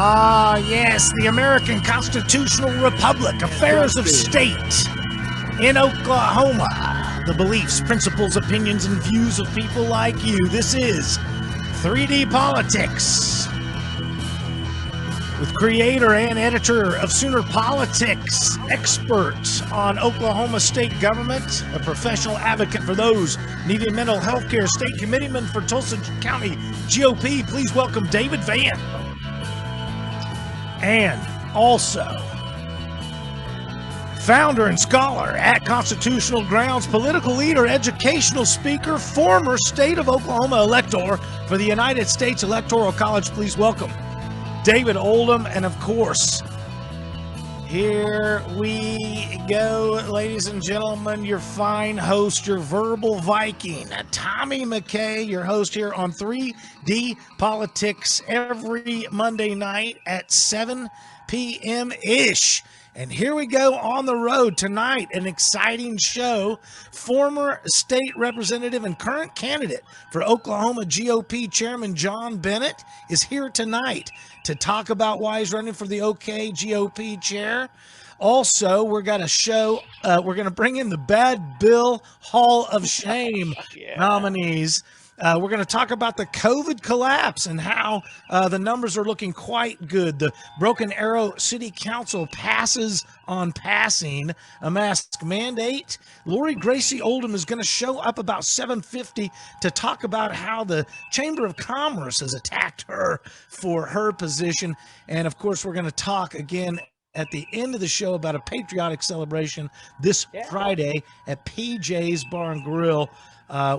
Ah, yes, the American Constitutional Republic, affairs of state in Oklahoma. The beliefs, principles, opinions, and views of people like you. This is 3D Politics with creator and editor of Sooner Politics, expert on Oklahoma state government, a professional advocate for those needing mental health care, state committeeman for Tulsa County GOP. Please welcome David Vann. And also, founder and scholar at Constitutional Grounds, political leader, educational speaker, former state of Oklahoma elector for the United States Electoral College. Please welcome David Oldham. And of course, here we go, ladies and gentlemen, your fine host, your verbal Viking, Tommy McKay, your host here on 3D Politics every Monday night at 7 p.m.-ish. And here we go on the road tonight, an exciting show. Former state representative and current candidate for Oklahoma GOP Chairman John Bennett is here tonight to talk about why he's running for the OKGOP chair. Also, we're going to bring in the Bad Bill Hall of Shame nominees. We're going to talk about the COVID collapse and how the numbers are looking quite good. The Broken Arrow City Council passes on passing a mask mandate. Lori Gracie Oldham is going to show up about 7:50 to talk about how the Chamber of Commerce has attacked her for her position. And, of course, we're going to talk again at the end of the show about a patriotic celebration this Friday at PJ's Bar and Grill.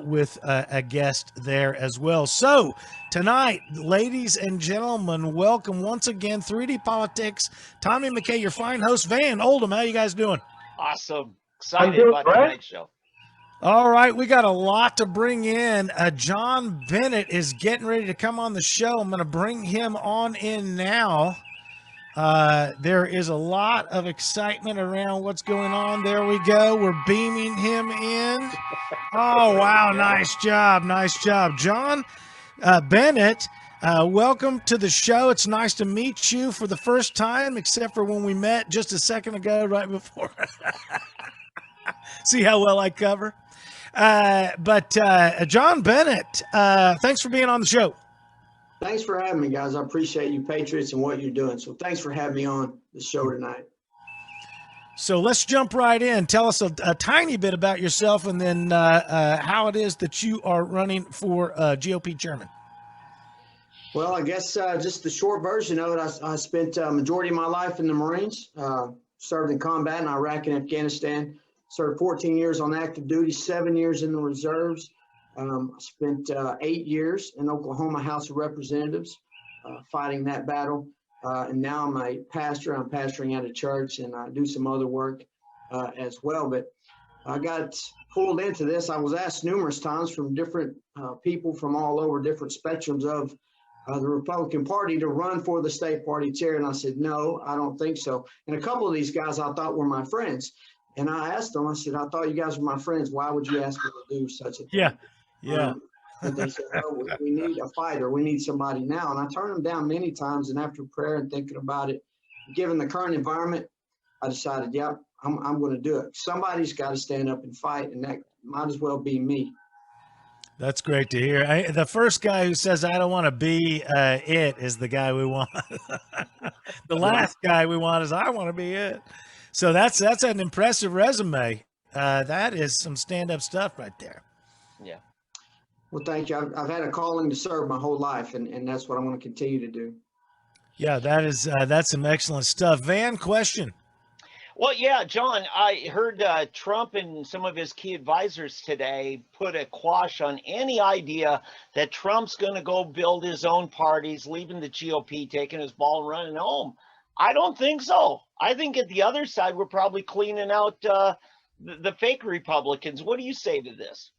With a guest there as well. So tonight, ladies and gentlemen, welcome once again, 3D Politics. Tommy McKay, your fine host. Van Oldham, how you guys doing? Awesome. Excited about tonight's show. All right, we got a lot to bring in. John Bennett is getting ready to come on the show. I'm going to bring him on in now. There is a lot of excitement around what's going on. There we go. We're beaming him in. Oh, wow. Nice job. Nice job. John Bennett, welcome to the show. It's nice to meet you for the first time, except for when we met just a second ago, right before. See how well I cover? But John Bennett, thanks for being on the show. Thanks for having me, guys. I appreciate you, Patriots, and what you're doing. So thanks for having me on the show tonight. So let's jump right in. Tell us a tiny bit about yourself and then how it is that you are running for GOP chairman. Well, I guess just the short version of it, I spent a majority of my life in the Marines, served in combat in Iraq and Afghanistan, served 14 years on active duty, 7 years in the reserves. I spent 8 years in Oklahoma House of Representatives fighting that battle. And now I'm a pastor. I'm pastoring at a church, and I do some other work as well. But I got pulled into this. I was asked numerous times from different people from all over different spectrums of the Republican Party to run for the state party chair. And I said, no, I don't think so. And a couple of these guys I thought were my friends. And I asked them, I said, I thought you guys were my friends. Why would you ask me to do such a thing? Yeah. And they said, oh, we need a fighter. We need somebody now. And I turned them down many times. And after prayer and thinking about it, given the current environment, I decided, I'm going to do it. Somebody's got to stand up and fight, and that might as well be me. That's great to hear. The first guy who says, I don't want to be it is the guy we want. The last guy we want is, I want to be it. So that's an impressive resume. That is some stand-up stuff right there. Yeah. Well, thank you. I've had a calling to serve my whole life, and that's what I want to continue to do. Yeah, that's some excellent stuff. Van, question. Well, yeah, John, I heard Trump and some of his key advisors today put a quash on any idea that Trump's going to go build his own parties, leaving the GOP, taking his ball and running home. I don't think so. I think at the other side, we're probably cleaning out the fake Republicans. What do you say to this?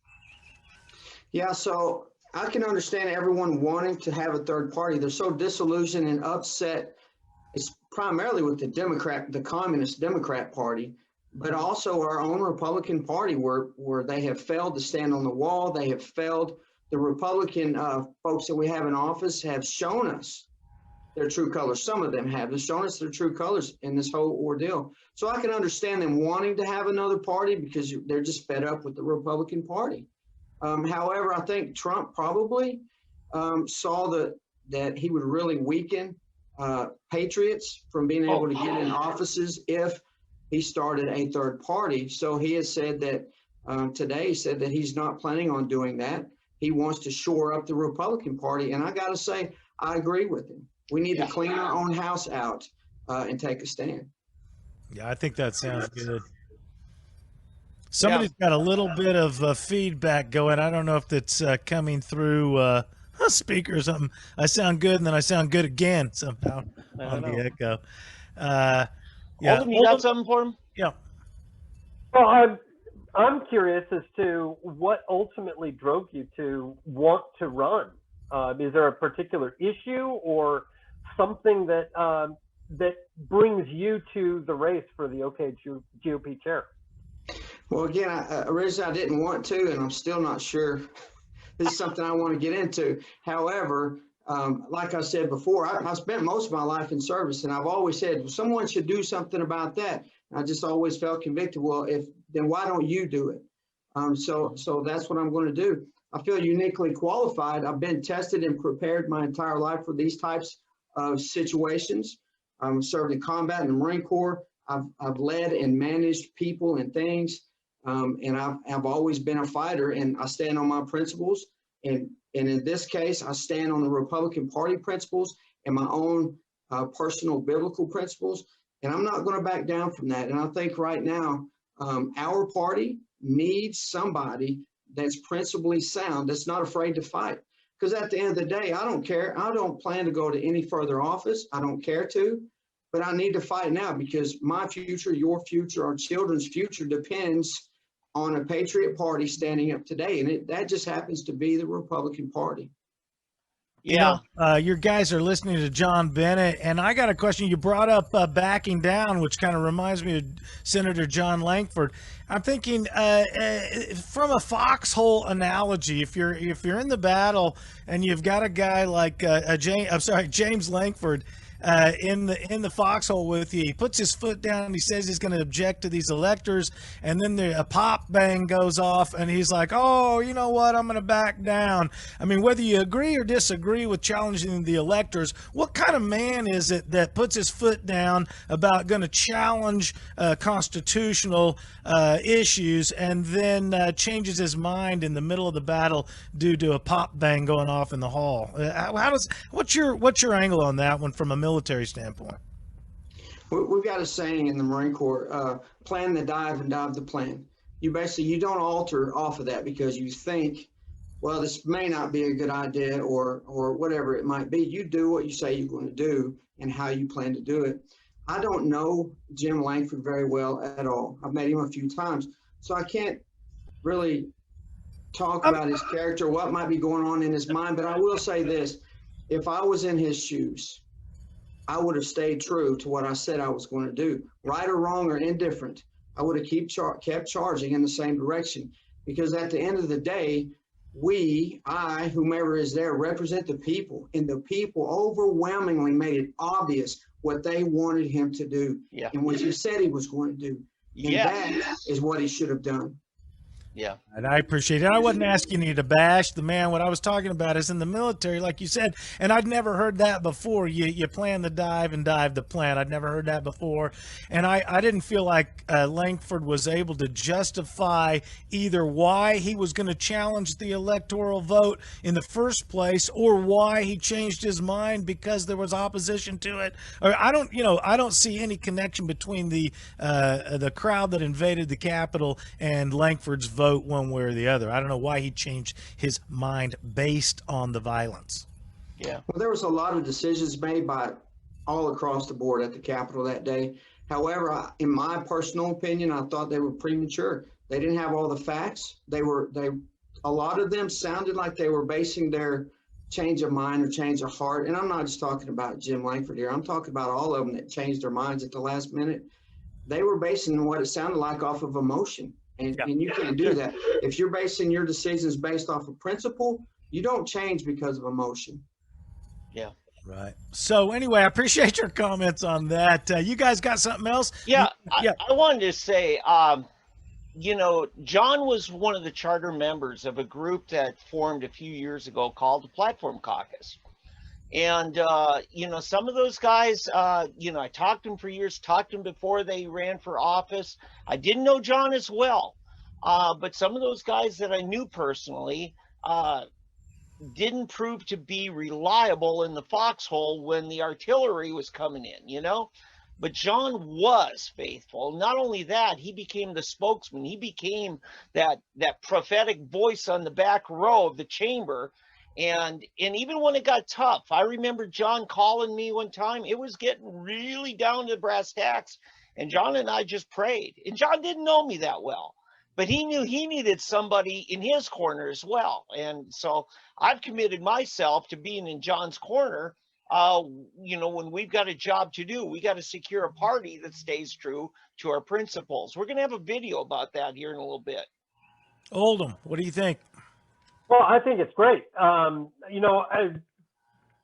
Yeah, so I can understand everyone wanting to have a third party. They're so disillusioned and upset. It's primarily with the Communist Democrat Party, but also our own Republican Party, where they have failed to stand on the wall. They have failed. The Republican folks that we have in office have shown us their true colors. Some of them have. They've shown us their true colors in this whole ordeal. So I can understand them wanting to have another party because they're just fed up with the Republican Party. However, I think Trump probably saw that he would really weaken patriots from being able to get in offices if he started a third party. So he has said that today, he said that he's not planning on doing that. He wants to shore up the Republican Party. And I got to say, I agree with him. We need to clean our own house out and take a stand. Yeah, I think that sounds good. Somebody's got a little bit of feedback going. I don't know if that's coming through a speaker or something. I sound good, and then I sound good again somehow on the echo. Yeah. Oldham, you got something for him? Yeah. Well, I'm curious as to what ultimately drove you to want to run. Is there a particular issue or something that that brings you to the race for the OKGOP chair? Well, again, originally I didn't want to, and I'm still not sure this is something I want to get into. However, like I said before, I spent most of my life in service, and I've always said, well, someone should do something about that. I just always felt convicted. Well, then why don't you do it? So that's what I'm going to do. I feel uniquely qualified. I've been tested and prepared my entire life for these types of situations. I'm served in combat in the Marine Corps. I've led and managed people and things, and I've always been a fighter, and I stand on my principles. And in this case, I stand on the Republican Party principles and my own personal biblical principles, and I'm not going to back down from that. And I think right now, our party needs somebody that's principally sound, that's not afraid to fight. Because at the end of the day, I don't care. I don't plan to go to any further office. I don't care to, but I need to fight now because my future, your future, our children's future depends on a patriot party standing up today. And that just happens to be the Republican Party. Yeah. You know, your guys are listening to John Bennett, and I got a question. You brought up backing down, which kind of reminds me of Senator John Langford. I'm thinking from a foxhole analogy, if you're in the battle and you've got a guy like James Langford in the foxhole with you, he puts his foot down and he says he's going to object to these electors, and then a pop bang goes off and he's like, oh, you know what, I'm going to back down. I mean, whether you agree or disagree with challenging the electors, what kind of man is it that puts his foot down about going to challenge constitutional issues and then changes his mind in the middle of the battle due to a pop bang going off in the hall? What's your angle on that one from a military standpoint? We've got a saying in the Marine Corps, plan the dive and dive the plan. You don't alter off of that because you think, well, this may not be a good idea or whatever it might be. You do what you say you're going to do and how you plan to do it. I don't know Jim Langford very well at all. I've met him a few times, so I can't really talk about his character, what might be going on in his mind, but I will say this. If I was in his shoes, I would have stayed true to what I said I was going to do. Right or wrong or indifferent, I would have kept charging in the same direction, because at the end of the day, whomever is there, represent the people, and the people overwhelmingly made it obvious what they wanted him to do and what he said he was going to do. And that is what he should have done. Yeah. And I appreciate it. I wasn't asking you to bash the man. What I was talking about is in the military, like you said, and I'd never heard that before. You plan the dive and dive the plan. I'd never heard that before. And I didn't feel like Langford was able to justify either why he was going to challenge the electoral vote in the first place or why he changed his mind because there was opposition to it. Or I don't see any connection between the crowd that invaded the Capitol and Langford's vote one way or the other. I don't know why he changed his mind based on the violence. Yeah. Well, there was a lot of decisions made by all across the board at the Capitol that day. However, in my personal opinion, I thought they were premature. They didn't have all the facts. A lot of them sounded like they were basing their change of mind or change of heart. And I'm not just talking about Jim Langford here. I'm talking about all of them that changed their minds at the last minute. They were basing what it sounded like off of emotion. And you can't do that. If you're basing your decisions based off of principle, you don't change because of emotion. Yeah. Right. So anyway, I appreciate your comments on that. You guys got something else? Yeah, Yeah. I wanted to say, you know, John was one of the charter members of a group that formed a few years ago called the Platform Caucus. And, you know, some of those guys, you know, I talked to them for years, talked to them before they ran for office. I didn't know John as well, but some of those guys that I knew personally didn't prove to be reliable in the foxhole when the artillery was coming in, you know? But John was faithful. Not only that, he became the spokesman. He became that prophetic voice on the back row of the chamber. And even when it got tough, I remember John calling me one time. It was getting really down to brass tacks, and John and I just prayed. And John didn't know me that well, but he knew he needed somebody in his corner as well. And so I've committed myself to being in John's corner. You know, when we've got a job to do, we got to secure a party that stays true to our principles. We're going to have a video about that here in a little bit. Oldham, what do you think? Well, I think it's great. You know,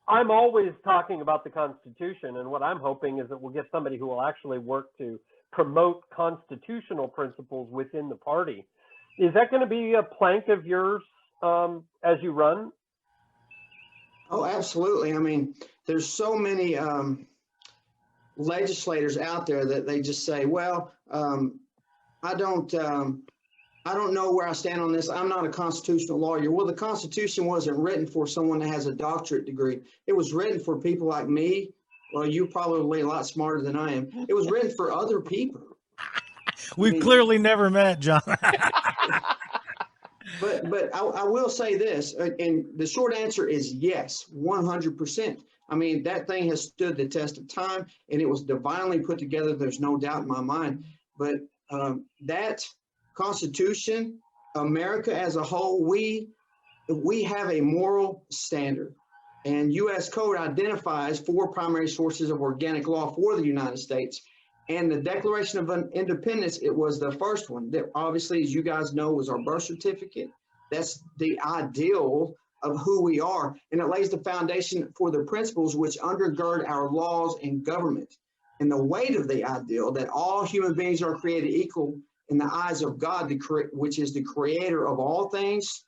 I'm always talking about the Constitution, and what I'm hoping is that we'll get somebody who will actually work to promote constitutional principles within the party. Is that going to be a plank of yours as you run? Oh, absolutely. I mean, there's so many legislators out there that they just say, well, I don't know where I stand on this. I'm not a constitutional lawyer. Well, the Constitution wasn't written for someone that has a doctorate degree. It was written for people like me. Well, you're probably a lot smarter than I am. It was written for other people. We've clearly never met, John. But I will say this, and the short answer is yes, 100%. I mean, that thing has stood the test of time, and it was divinely put together. There's no doubt in my mind. But that Constitution, America as a whole, we have a moral standard. And U.S. Code identifies 4 primary sources of organic law for the United States. And the Declaration of Independence, it was the first one that obviously, as you guys know, was our birth certificate. That's the ideal of who we are. And it lays the foundation for the principles which undergird our laws and government. And the weight of the ideal that all human beings are created equal in the eyes of God, which is the creator of all things.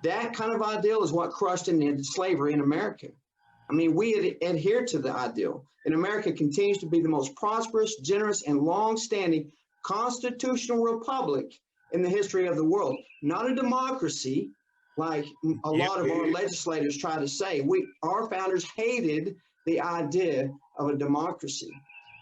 That kind of ideal is what crushed and ended slavery in America. I mean, we adhere to the ideal. And America continues to be the most prosperous, generous, and long-standing constitutional republic in the history of the world. Not a democracy, like a lot of our legislators try to say. Our founders hated the idea of a democracy.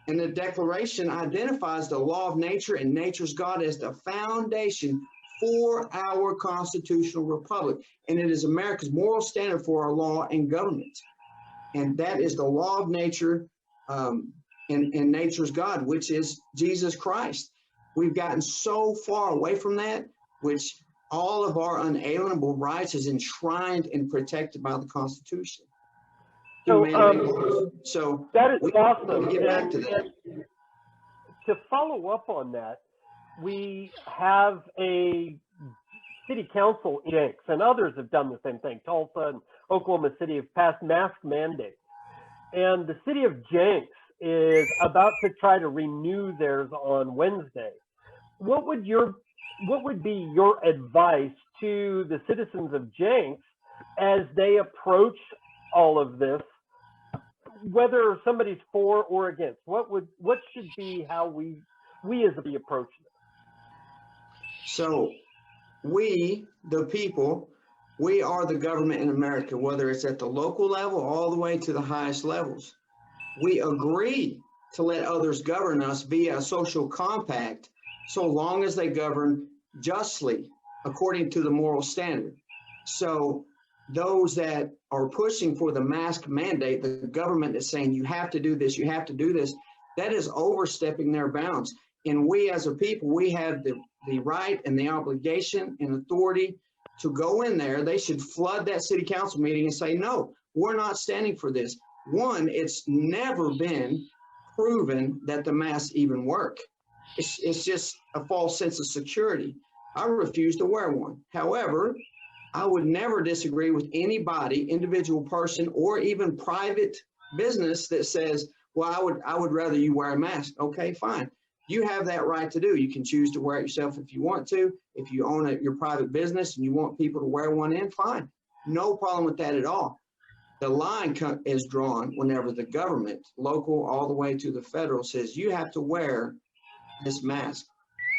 And the Declaration identifies the law of nature and nature's God as the foundation for our constitutional republic. And it is America's moral standard for our law and government. And that is the law of nature and nature's God, which is Jesus Christ. We've gotten so far away from that, which all of our unalienable rights is enshrined and protected by the Constitution. So that is awesome. Get back to that. To follow up on that, we have a city council in Jenks, and others have done the same thing. Tulsa and Oklahoma City have passed mask mandates. And the city of Jenks is about to try to renew theirs on Wednesday. What would be your advice to the citizens of Jenks as they approach all of this, whether somebody's for or against? What should be how we as a approach this? So we, the people, we are the government in America, whether it's at the local level all the way to the highest levels. We agree to let others govern us via a social compact so long as they govern justly according to the moral standard. So those that are pushing for the mask mandate, the government is saying you have to do this, you have to do this, that is overstepping their bounds. And we as a people, we have the right and the obligation and authority to go in there. They should flood that city council meeting and say, no, we're not standing for this. One, it's never been proven that the masks even work. It's just a false sense of security. I refuse to wear one. However, I would never disagree with anybody, individual person, or even private business that says, well, I would rather you wear a mask. Okay, fine. You have that right to do. You can choose to wear it yourself if you want to. If you own your private business and you want people to wear one in, fine. No problem with that at all. The line is drawn whenever the government, local all the way to the federal, says you have to wear this mask.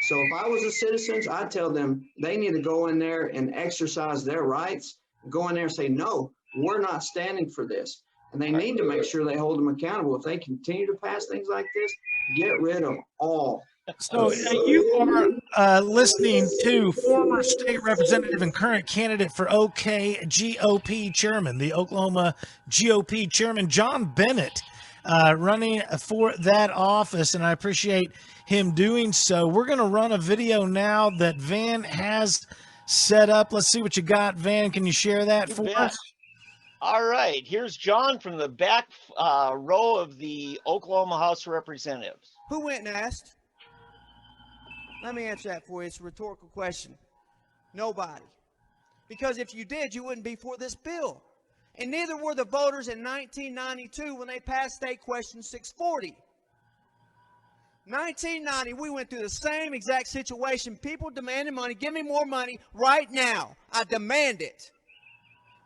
So if I was a citizen, I'd tell them they need to go in there and exercise their rights, go in there and say, no, we're not standing for this. And they need to make sure they hold them accountable. If they continue to pass things like this, get rid of all. So you are listening to former state representative and current candidate for OKGOP chairman, the Oklahoma GOP chairman, John Bennett, running for that office, and I appreciate him doing so. We're going to run a video now that Van has set up. Let's see what you got, Van. Can you share that for us? All right. Here's John from the back row of the Oklahoma House of Representatives. Who went and asked? Let me answer that for you. It's a rhetorical question. Nobody. Because if you did, you wouldn't be for this bill. And neither were the voters in 1992 when they passed State Question 640. 1990, we went through the same exact situation. People demanded money. Give me more money right now. I demand it.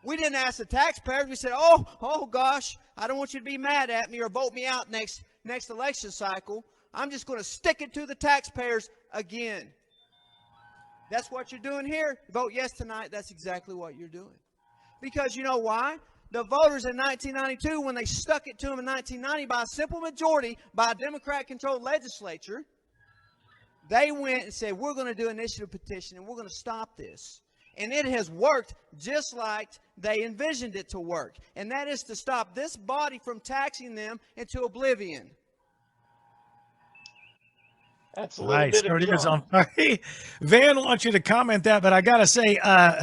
We didn't ask the taxpayers. We said, oh gosh, I don't want you to be mad at me or vote me out next election cycle. I'm just going to stick it to the taxpayers again. That's what you're doing here. Vote yes tonight. That's exactly what you're doing. Because you know why? The voters in 1992, when they stuck it to them in 1990 by a simple majority, by a Democrat-controlled legislature, they went and said, we're going to do an initiative petition and we're going to stop this. And it has worked just like they envisioned it to work. And that is to stop this body from taxing them into oblivion. That's a little Nice. bit of There it is John. on. Van wants you to comment that, but I got to say,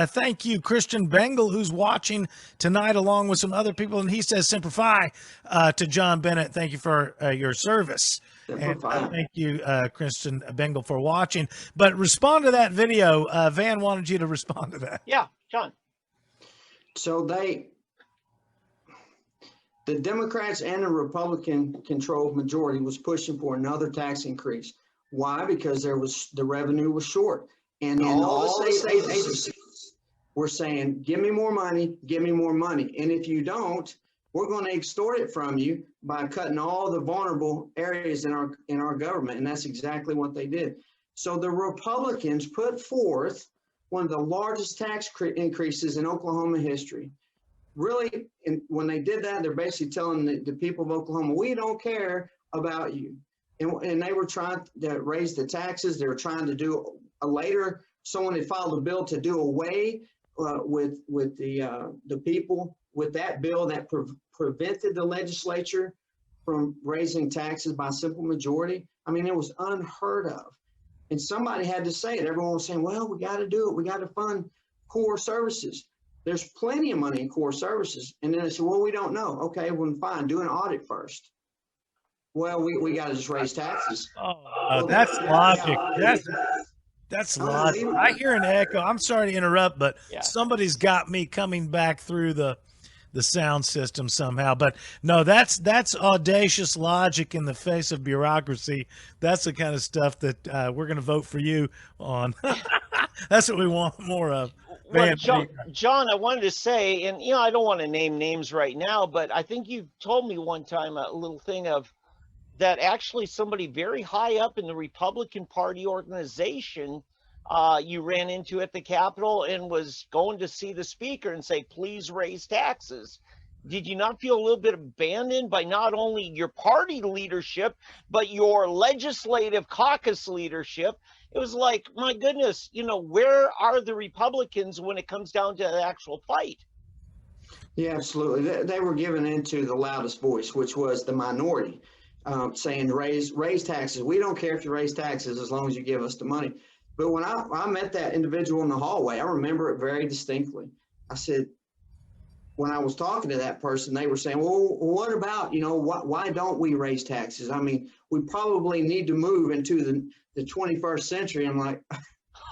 thank you, Christian Bengal, who's watching tonight along with some other people. And he says, Semper Fi to John Bennett. Thank you for your service. And thank you, Christian Bengal, for watching. But respond to that video. Van wanted you to respond to that. Yeah, John. So the Democrats and the Republican-controlled majority was pushing for another tax increase. Why? Because the revenue was short, and all the state agencies were saying, "Give me more money, give me more money." And if you don't, we're going to extort it from you by cutting all the vulnerable areas in our government, and that's exactly what they did. So the Republicans put forth one of the largest tax increases in Oklahoma history. Really, and when they did that, they're basically telling the people of Oklahoma, we don't care about you. And they were trying to raise the taxes. They were trying to do later. Someone had filed a bill to do away with the people with that bill that prevented the legislature from raising taxes by simple majority. I mean, it was unheard of. And somebody had to say it. Everyone was saying, well, we got to do it. We got to fund core services. There's plenty of money in core services. And then they said, well, we don't know. Okay, well, fine, do an audit first. Well, we got to just raise taxes. Oh, that's logic. That's logic. I hear an echo. I'm sorry to interrupt, but somebody's got me coming back through the sound system somehow. But no, that's audacious logic in the face of bureaucracy. That's the kind of stuff that we're going to vote for you on. That's what we want more of. Well, John, I wanted to say, and I don't want to name names right now, but I think you told me one time a little thing of that actually somebody very high up in the Republican Party organization you ran into at the Capitol and was going to see the speaker and say, please raise taxes. Did you not feel a little bit abandoned by not only your party leadership, but your legislative caucus leadership? It was like, my goodness, where are the Republicans when it comes down to the actual fight? Yeah, absolutely. They were given into the loudest voice, which was the minority, saying raise taxes. We don't care if you raise taxes as long as you give us the money. But when I met that individual in the hallway, I remember it very distinctly. I said, when I was talking to that person, they were saying, well, what about, why don't we raise taxes? I mean, we probably need to move into the 21st century. I'm like,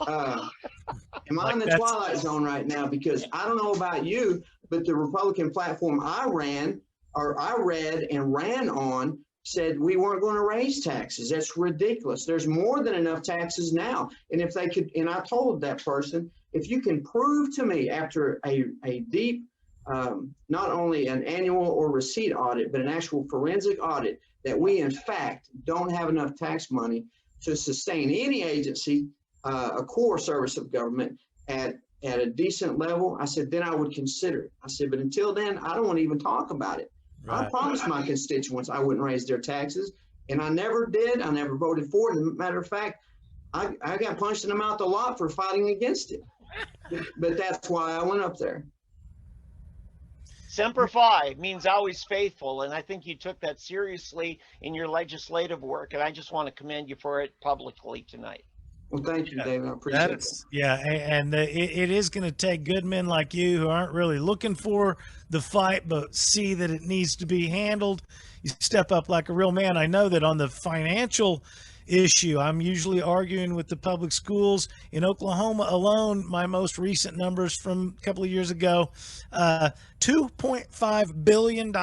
Am I in the twilight zone right now? Because I don't know about you, but the Republican platform I read and ran on said we weren't going to raise taxes. That's ridiculous. There's more than enough taxes now. And if they could, and I told that person, if you can prove to me after a deep, not only an annual or receipt audit, but an actual forensic audit, that we in fact don't have enough tax money to sustain any agency, a core service of government at a decent level, I said, then I would consider it. I said, but until then, I don't want to even talk about it. Right. I promised my constituents I wouldn't raise their taxes, and I never did. I never voted for it. As a matter of fact, I got punched in the mouth a lot for fighting against it. But that's why I went up there. Semper Fi means always faithful, and I think you took that seriously in your legislative work, and I just want to commend you for it publicly tonight. Well, thank you, David. I appreciate it. Yeah, and it is going to take good men like you who aren't really looking for the fight, but see that it needs to be handled. You step up like a real man. I know that on the financial issue, I'm usually arguing with the public schools in Oklahoma alone. My most recent numbers from a couple of years ago, $2.5 billion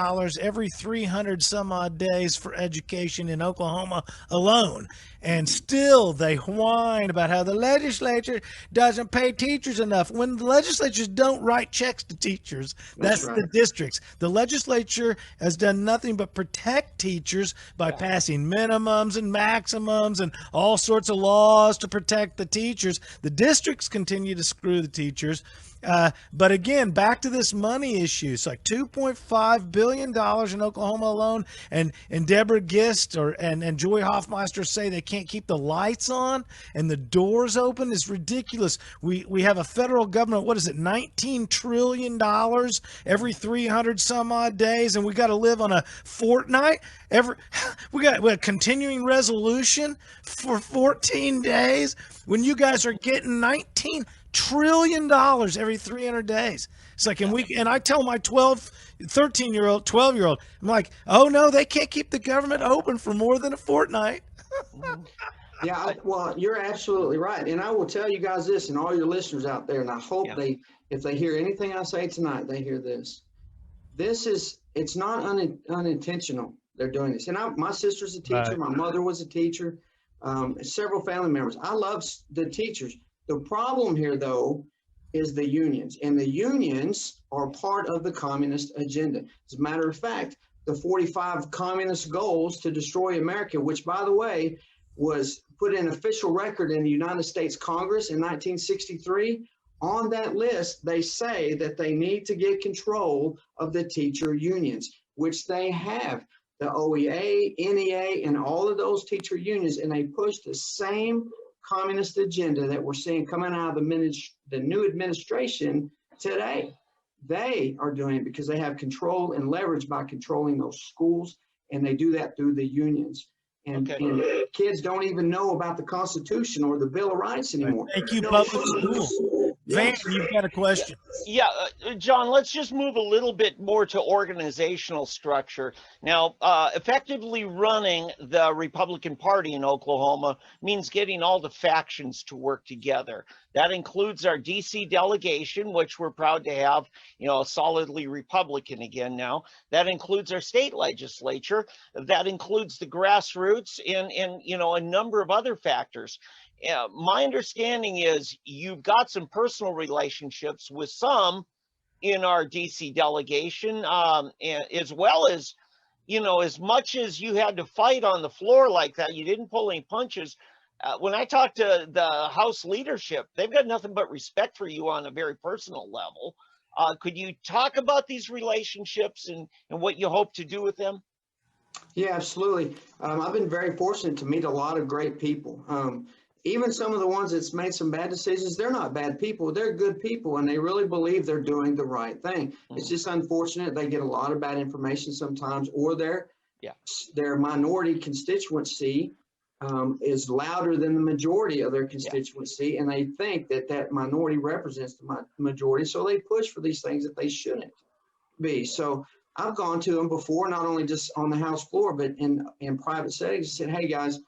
every 300 some odd days for education in Oklahoma alone. And still they whine about how the legislature doesn't pay teachers enough. When the legislatures don't write checks to teachers, that's right. The districts. The legislature has done nothing but protect teachers by passing minimums and maximums and all sorts of laws to protect the teachers. The districts continue to screw the teachers. But again, back to this money issue. It's like $2.5 billion in Oklahoma alone. And Deborah Gist and Joy Hoffmeister say they can't keep the lights on and the doors open. Is ridiculous. We have a federal government, what is it, $19 trillion every 300 some odd days, and we got to live on a fortnight. We got a continuing resolution for 14 days when you guys are getting $19 trillion every 300 days. It's like, and I tell my 13-year-old, 12-year-old, I'm like, oh no, they can't keep the government open for more than a fortnight. Yeah, well, you're absolutely right. And I will tell you guys this, and all your listeners out there, and I hope if they hear anything I say tonight, they hear this. It's not unintentional. They're doing this. And my sister's a teacher. Right. My mother was a teacher. Several family members. I love the teachers. The problem here, though, is the unions. And the unions are part of the communist agenda. As a matter of fact, the 45 communist goals to destroy America, which, by the way, was put in official record in the United States Congress in 1963. On that list, they say that they need to get control of the teacher unions, which they have. The OEA, NEA, and all of those teacher unions, and they push the same communist agenda that we're seeing coming out of the new administration today. They are doing it because they have control and leverage by controlling those schools, and they do that through the unions. And kids don't even know about the Constitution or the Bill of Rights anymore. Thank you, public schools. Van, you've got a question. Yeah, John, let's just move a little bit more to organizational structure. Now, effectively running the Republican Party in Oklahoma means getting all the factions to work together. That includes our DC delegation, which we're proud to have, solidly Republican again now. That includes our state legislature. That includes the grassroots and a number of other factors. My understanding is you've got some personal relationships with some in our DC delegation, as well as, as much as you had to fight on the floor like that, you didn't pull any punches. When I talk to the House leadership, they've got nothing but respect for you on a very personal level. Could you talk about these relationships and what you hope to do with them? Yeah, absolutely. I've been very fortunate to meet a lot of great people. Even some of the ones that's made some bad decisions, they're not bad people. They're good people, and they really believe they're doing the right thing. It's just unfortunate they get a lot of bad information sometimes, or their minority constituency is louder than the majority of their constituency, and they think that minority represents the majority, so they push for these things that they shouldn't be. So I've gone to them before, not only just on the House floor, but in private settings, and said, hey guys,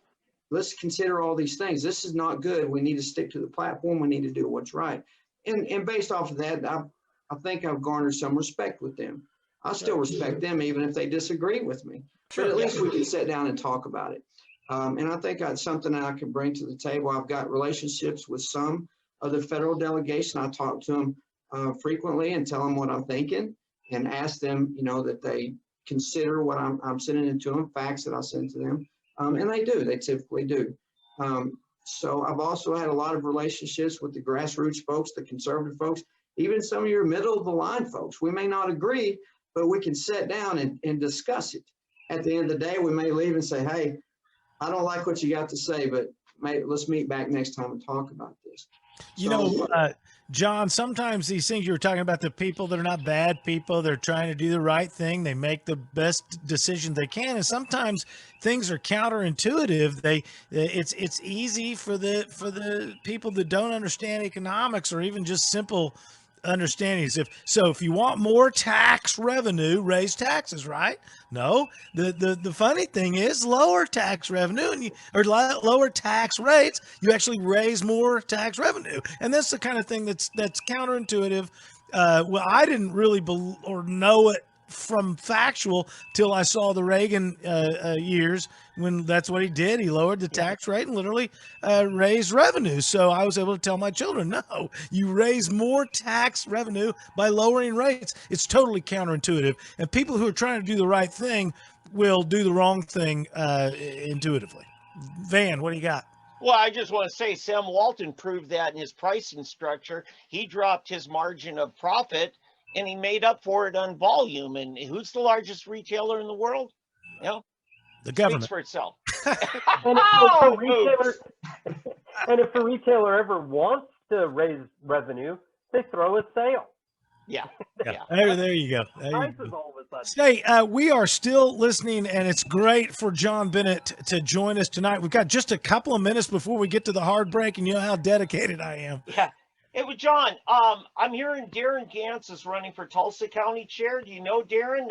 let's consider all these things. This is not good. We need to stick to the platform. We need to do what's right. And based off of that, I think I've garnered some respect with them. I still respect them even if they disagree with me. But at least we can sit down and talk about it. And I think that's something that I can bring to the table. I've got relationships with some of the federal delegation. I talk to them frequently and tell them what I'm thinking and ask them, that they consider what I'm sending into them, facts that I send to them. And they do, they typically do. So I've also had a lot of relationships with the grassroots folks, the conservative folks, even some of your middle of the line folks. We may not agree, but we can sit down and discuss it. At the end of the day, we may leave and say, hey, I don't like what you got to say, but let's meet back next time and talk about this. John, sometimes these things you were talking about, the people that are not bad people, they're trying to do the right thing. They make the best decision they can. And sometimes things are counterintuitive. It's easy for the people that don't understand economics or even just simple understandings. If you want more tax revenue, raise taxes, right? No, the funny thing is lower tax revenue or lower tax rates, you actually raise more tax revenue. And that's the kind of thing that's counterintuitive. Well, I didn't really know it from factual till I saw the Reagan years when that's what he did. He lowered the tax rate and literally raised revenue. So I was able to tell my children, no, you raise more tax revenue by lowering rates. It's totally counterintuitive. And people who are trying to do the right thing will do the wrong thing intuitively. Van, what do you got? Well, I just want to say Sam Walton proved that in his pricing structure. He dropped his margin of profit and he made up for it on volume. And who's the largest retailer in the world? The government. Speaks for itself. And if a retailer ever wants to raise revenue, they throw a sale. Yeah. There you go. Prices all of a sudden. Say, we are still listening, and it's great for John Bennett to join us tonight. We've got just a couple of minutes before we get to the hard break, and you know how dedicated I am. Yeah. Hey, well, John, I'm hearing Darren Gantz is running for Tulsa County Chair. Do you know Darren?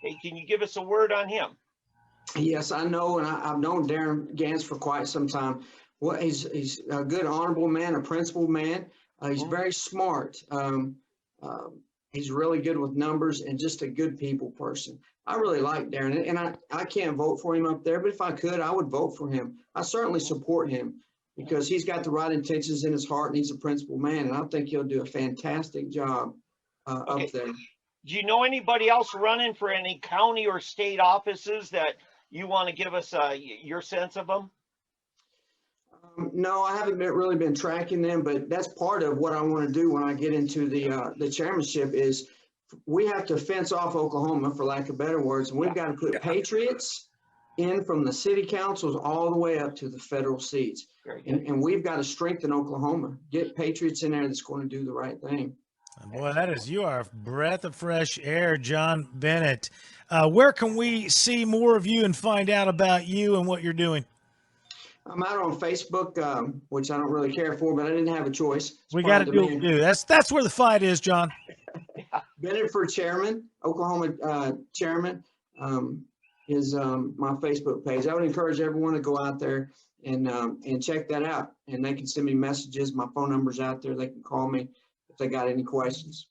Hey, can you give us a word on him? Yes, I know, and I've known Darren Gantz for quite some time. Well, he's a good, honorable man, a principled man. He's very smart. He's really good with numbers and just a good people person. I really like Darren, and I can't vote for him up there, but if I could, I would vote for him. I certainly support him because he's got the right intentions in his heart, and he's a principled man, and I think he'll do a fantastic job up there. Do you know anybody else running for any county or state offices that you want to give us your sense of them? No, I haven't really been tracking them, but that's part of what I want to do when I get into the chairmanship is we have to fence off Oklahoma, for lack of better words, and we've got to put patriots in from the city councils all the way up to the federal seats. And we've got to strengthen Oklahoma, get patriots in there that's going to do the right thing. Boy, you are a breath of fresh air, John Bennett. Where can we see more of you and find out about you and what you're doing? I'm out on Facebook, which I don't really care for, but I didn't have a choice. We got to do what we do. That's where the fight is, John. Bennett for chairman, Oklahoma chairman is my Facebook page. I would encourage everyone to go out there and check that out. And they can send me messages. My phone number's out there. They can call me if they got any questions.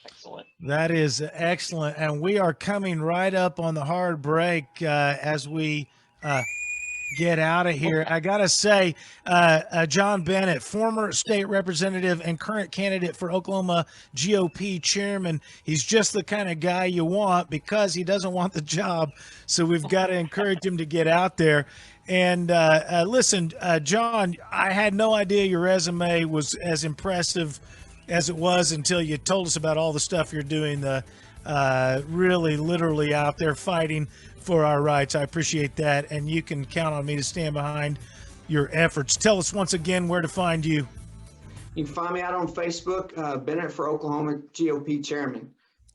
Excellent. That is excellent. And we are coming right up on the hard break as we get out of here. I got to say, John Bennett, former state representative and current candidate for Oklahoma GOP chairman. He's just the kind of guy you want because he doesn't want the job. So we've got to encourage him to get out there. And listen, John, I had no idea your resume was as impressive as it was until you told us about all the stuff you're doing, really literally out there fighting for our rights. I appreciate that, and you can count on me to stand behind your efforts. Tell us once again where to find you. You can find me out on Facebook, Bennett for Oklahoma GOP chairman.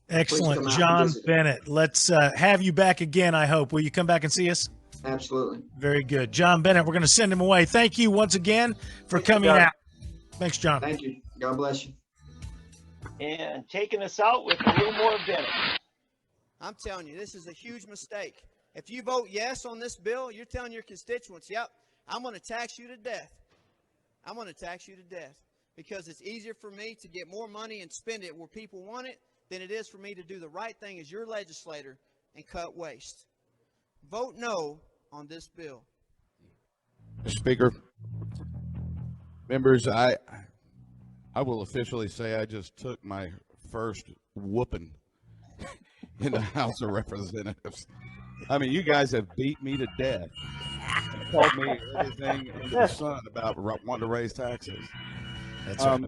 Excellent, John Bennett. Let's have you back again, I hope. Will you come back and see us? Absolutely. Very good. John Bennett, we're going to send him away. Thank you once again for coming out. Thanks, John. Thank you. God bless you. And taking us out with a little more Bennett. I'm telling you, this is a huge mistake. If you vote yes on this bill, you're telling your constituents, yep, I'm going to tax you to death. I'm going to tax you to death because it's easier for me to get more money and spend it where people want it than it is for me to do the right thing as your legislator and cut waste. Vote no on this bill. Mr. Speaker, members, I will officially say I just took my first whooping in the House of Representatives. I mean, you guys have beat me to death. Called me everything under the sun about wanting to raise taxes. That's right.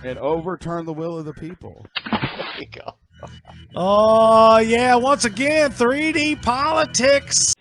And overturn the will of the people. There you go. Oh, yeah. Once again, 3D politics.